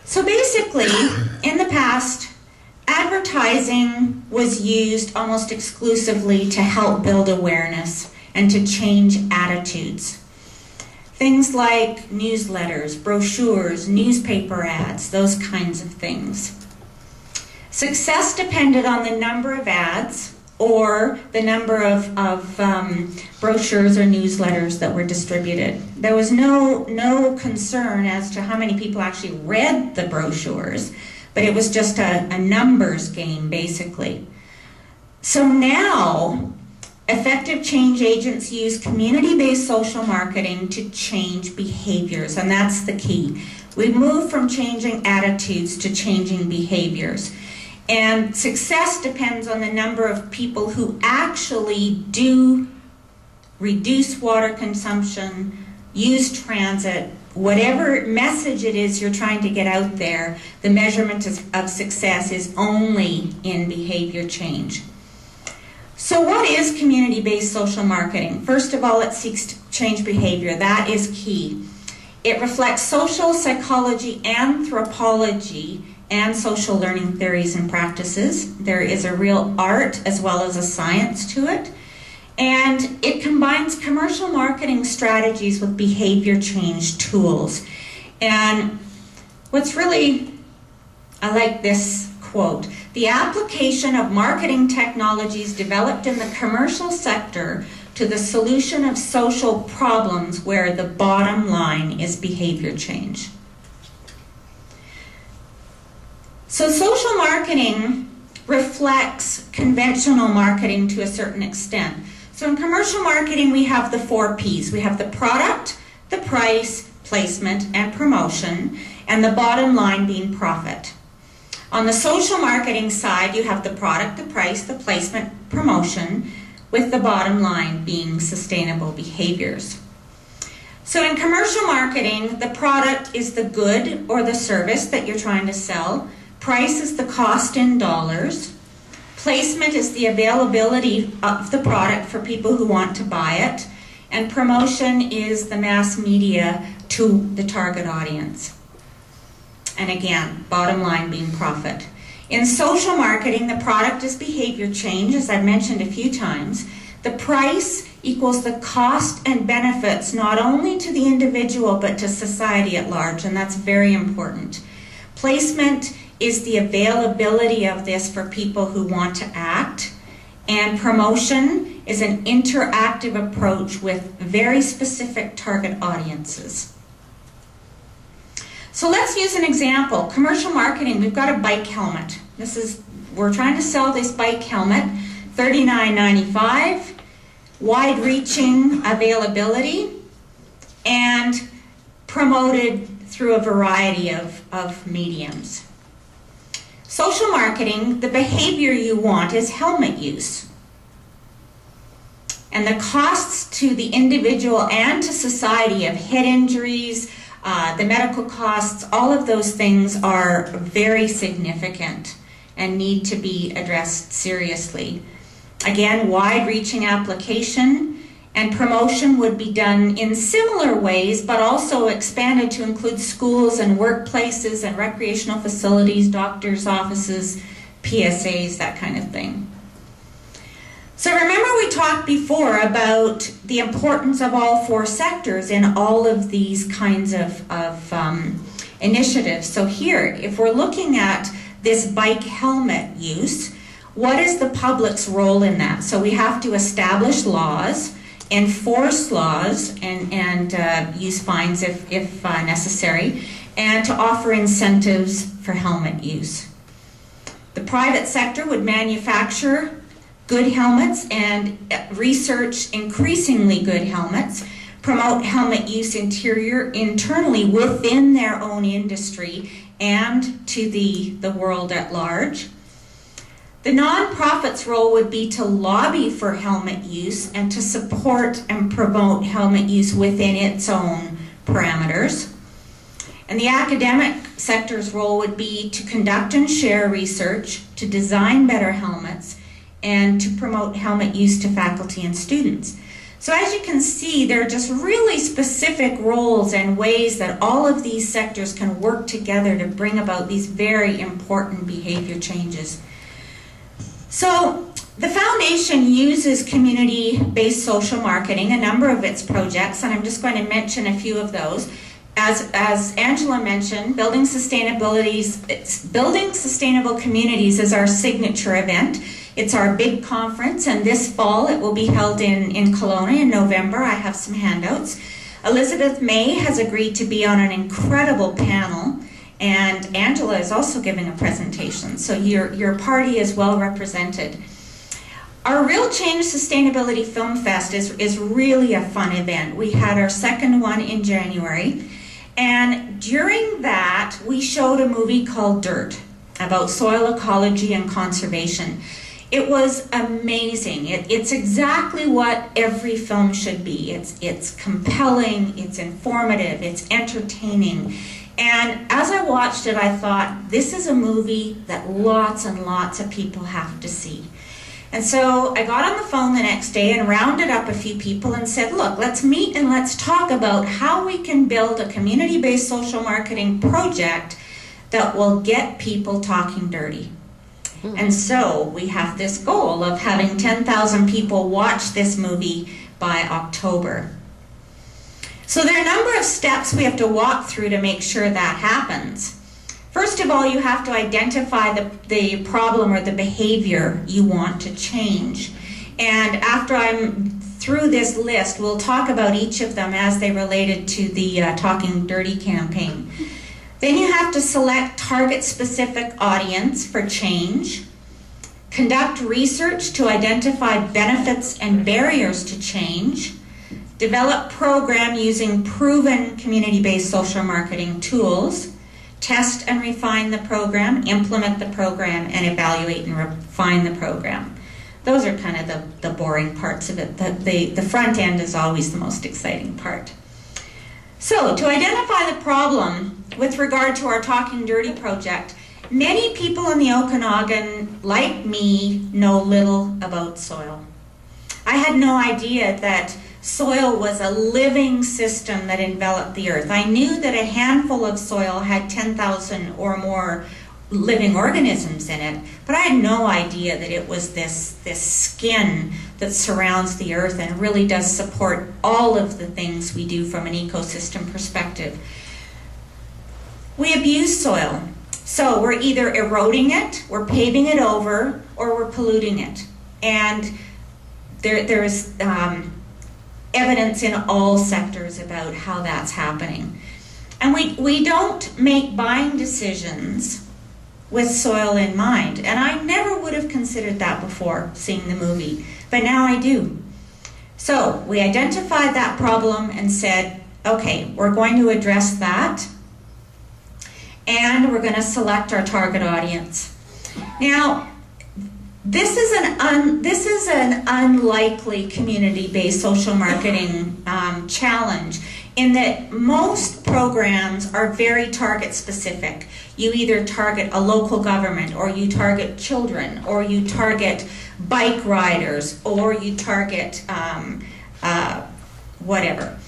So basically, in the past, advertising was used almost exclusively to help build awareness and to change attitudes. Things like newsletters, brochures, newspaper ads, those kinds of things. Success depended on the number of ads or the number of brochures or newsletters that were distributed. There was no concern as to how many people actually read the brochures, but it was just a numbers game, basically. So now, effective change agents use community-based social marketing to change behaviors, and that's the key. We move from changing attitudes to changing behaviors. And success depends on the number of people who actually do reduce water consumption, use transit, whatever message it is you're trying to get out there. The measurement of success is only in behavior change. So what is community-based social marketing? First of all, it seeks to change behavior. That is key. It reflects social psychology, anthropology, and social learning theories and practices. There is a real art as well as a science to it. And it combines commercial marketing strategies with behavior change tools. And what's really, I like this quote, the application of marketing technologies developed in the commercial sector to the solution of social problems where the bottom line is behavior change. So social marketing reflects conventional marketing to a certain extent. So in commercial marketing, we have the 4 Ps. We have the product, the price, placement, and promotion, and the bottom line being profit. On the social marketing side, you have the product, the price, the placement, promotion, with the bottom line being sustainable behaviors. So in commercial marketing, the product is the good or the service that you're trying to sell. Price is the cost in dollars. Placement is the availability of the product for people who want to buy it. And promotion is the mass media to the target audience. And again, bottom line being profit. In social marketing, the product is behavior change, as I've mentioned a few times. The price equals the cost and benefits not only to the individual but to society at large, and that's very important. Placement is the availability of this for people who want to act, and promotion is an interactive approach with very specific target audiences. So let's use an example. Commercial marketing, we've got a bike helmet. We're trying to sell this bike helmet, $39.95, wide-reaching availability, and promoted through a variety of mediums. Social marketing, the behavior you want is helmet use. And the costs to the individual and to society of head injuries, the medical costs, all of those things are very significant and need to be addressed seriously. Again, wide-reaching application and promotion would be done in similar ways, but also expanded to include schools and workplaces and recreational facilities, doctors' offices, PSAs, that kind of thing. So remember we talked before about the importance of all 4 sectors in all of these kinds of initiatives. So here, if we're looking at this bike helmet use, what is the public's role in that? So we have to establish laws, enforce laws, and use fines if necessary, and to offer incentives for helmet use. The private sector would manufacture good helmets and research increasingly good helmets, promote helmet use internally within their own industry and to the world at large. The nonprofit's role would be to lobby for helmet use and to support and promote helmet use within its own parameters. And the academic sector's role would be to conduct and share research, to design better helmets, and to promote helmet use to faculty and students. So as you can see, there are just really specific roles and ways that all of these sectors can work together to bring about these very important behavior changes. So the foundation uses community-based social marketing, a number of its projects, and I'm just going to mention a few of those. As Angela mentioned, Building Sustainable Communities is our signature event. It's our big conference, and this fall it will be held in Kelowna in November. I have some handouts. Elizabeth May has agreed to be on an incredible panel, and Angela is also giving a presentation, so your party is well represented. Our Real Change Sustainability Film Fest is really a fun event. We had our second one in January, and during that we showed a movie called Dirt about soil ecology and conservation. It was amazing. It's exactly what every film should be. It's compelling, it's informative, it's entertaining. And as I watched it, I thought, this is a movie that lots and lots of people have to see. And so I got on the phone the next day and rounded up a few people and said, look, let's meet and let's talk about how we can build a community-based social marketing project that will get people talking dirty. And so we have this goal of having 10,000 people watch this movie by October. So there are a number of steps we have to walk through to make sure that happens. First of all, you have to identify the problem or the behavior you want to change. And after I'm through this list, we'll talk about each of them as they related to the Talking Dirty campaign. Then you have to select target-specific audience for change, conduct research to identify benefits and barriers to change, develop program using proven community-based social marketing tools, test and refine the program, implement the program, and evaluate and refine the program. Those are kind of the boring parts of it. The front end is always the most exciting part. So, to identify the problem with regard to our Talking Dirty project, many people in the Okanagan, like me, know little about soil. I had no idea that soil was a living system that enveloped the earth. I knew that a handful of soil had 10,000 or more living organisms in it, but I had no idea that it was this skin that surrounds the earth and really does support all of the things we do from an ecosystem perspective. We abuse soil. So we're either eroding it, we're paving it over, or we're polluting it. And there's evidence in all sectors about how that's happening. And we don't make buying decisions with soil in mind. And I never would have considered that before seeing the movie, but now I do. So we identified that problem and said, okay, we're going to address that, and we're going to select our target audience. Now, this is an unlikely community-based social marketing challenge, in that most programs are very target-specific. You either target a local government, or you target children, or you target bike riders, or you target whatever.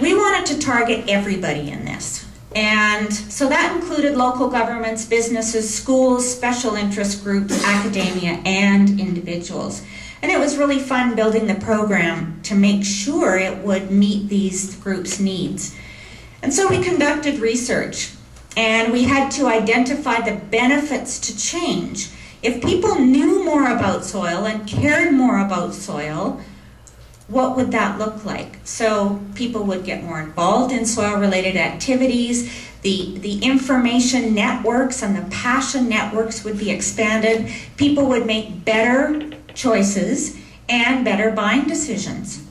We wanted to target everybody in this. And so that included local governments, businesses, schools, special interest groups, academia, and individuals. And it was really fun building the program to make sure it would meet these groups' needs. And so we conducted research, and we had to identify the benefits to change. If people knew more about soil and cared more about soil, what would that look like? So people would get more involved in soil-related activities, the information networks and the passion networks would be expanded, people would make better choices and better buying decisions.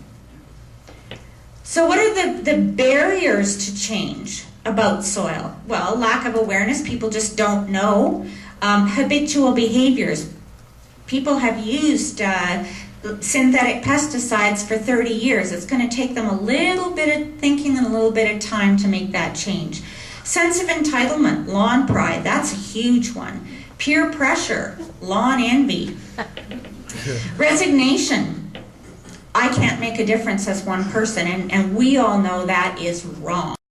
So what are the barriers to change about soil? Well, lack of awareness, people just don't know. Habitual behaviors. People have used synthetic pesticides for 30 years. It's going to take them a little bit of thinking and a little bit of time to make that change. Sense of entitlement, lawn pride, that's a huge one. Peer pressure, lawn envy. Resignation. I can't make a difference as one person, and we all know that is wrong.